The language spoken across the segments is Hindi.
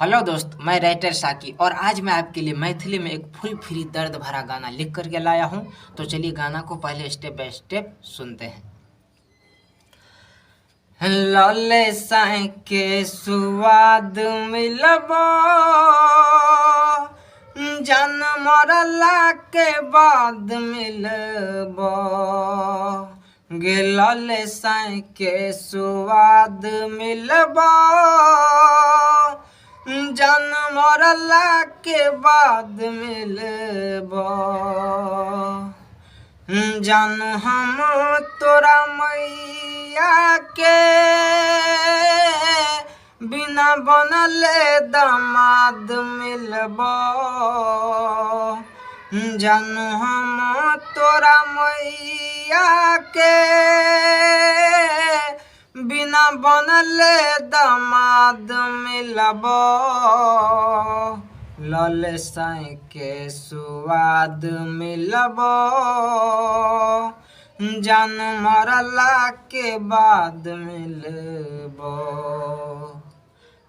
हेलो दोस्त, मैं राइटर साकी और आज मैं आपके लिए मैथिली में एक फुल फ्री दर्द भरा गाना लिख करके लाया हूँ। तो चलिए गाना को पहले स्टेप बाय स्टेप सुनते हैं। लौले साई के सुवाद मिलबो, जन मरला के बाद मिलबो। गे लौले साई के सुवाद मिलबो, जन मरला के बाद मिलबो। जानू हम तोरा मैया के बिना बनले दामाद मिलबो। जानू हम तोरा मैया के बिना बनले दामाद मिलबो। लौले साई के सुवाद मिलबो, जान मरला के बाद मिलबो।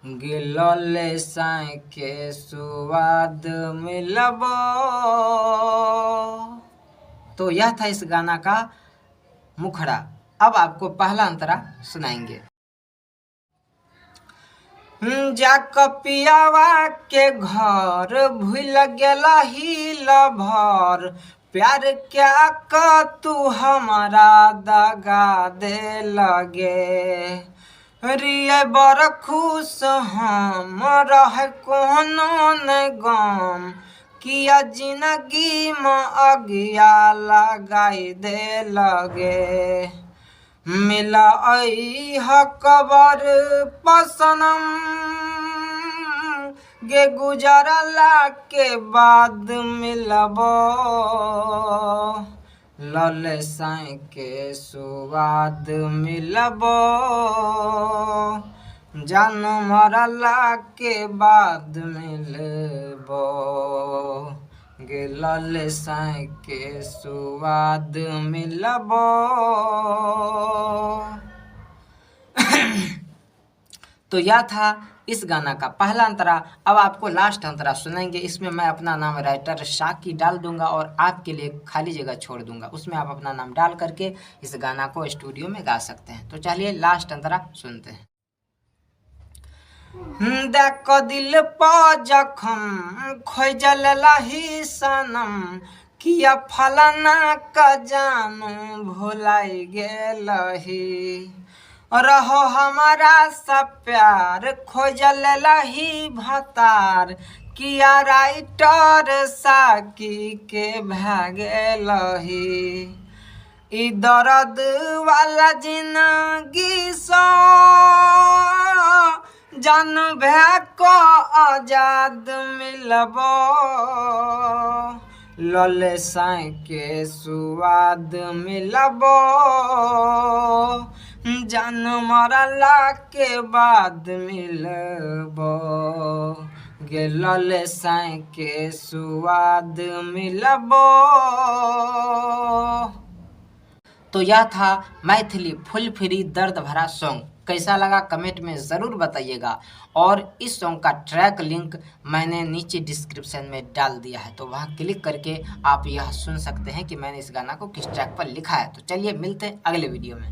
गे लौले साई के सुवाद मिलबो। तो यह था इस गाना का मुखड़ा। अब आपको पहला अंतरा सुनाएंगे। जा कपियावा के घर भूल गेला ही लभर, प्यार क्या का तू हमारा दगा दे लगे। रिये बड़ खुश हम रह कोनो न गम, किया जिंदगी में अगिया लगाई दे लगे। मिला आई हकबर पसनम, गे गुजरला के बाद मिलबो। लौले साई के सुवाद मिलबो, जान मरला के बाद मिलबो। गे लौले साई के सुवाद मिलबो। तो यह था इस गाना का पहला अंतरा। अब आपको लास्ट अंतरा सुनाएंगे। इसमें मैं अपना नाम राइटर साकी डाल दूंगा और आपके लिए खाली जगह छोड़ दूंगा। उसमें आप अपना नाम डाल करके इस गाना को स्टूडियो में गा सकते हैं। तो चलिए लास्ट अंतरा सुनते हैं। देख दिल पा जखम खोजल लही सनम, किया फलाना का जानू भुलाई गेलही। रहो हमारा सब प्यार खोजल लही भतार, किया राइटर साकी के भागलही। ई दर्द वाला जिंदगी सो जान भै को आजाद मिलबो। लौले साई के सुवाद मिलबो, जान मरला के बाद मिलबो। गे लौले साई के सुवाद मिलबो। तो यह था मैथिली फुल फ्री दर्द भरा सॉन्ग। कैसा लगा कमेंट में ज़रूर बताइएगा। और इस सॉन्ग का ट्रैक लिंक मैंने नीचे डिस्क्रिप्शन में डाल दिया है, तो वहाँ क्लिक करके आप यह सुन सकते हैं कि मैंने इस गाना को किस ट्रैक पर लिखा है। तो चलिए मिलते हैं अगले वीडियो में।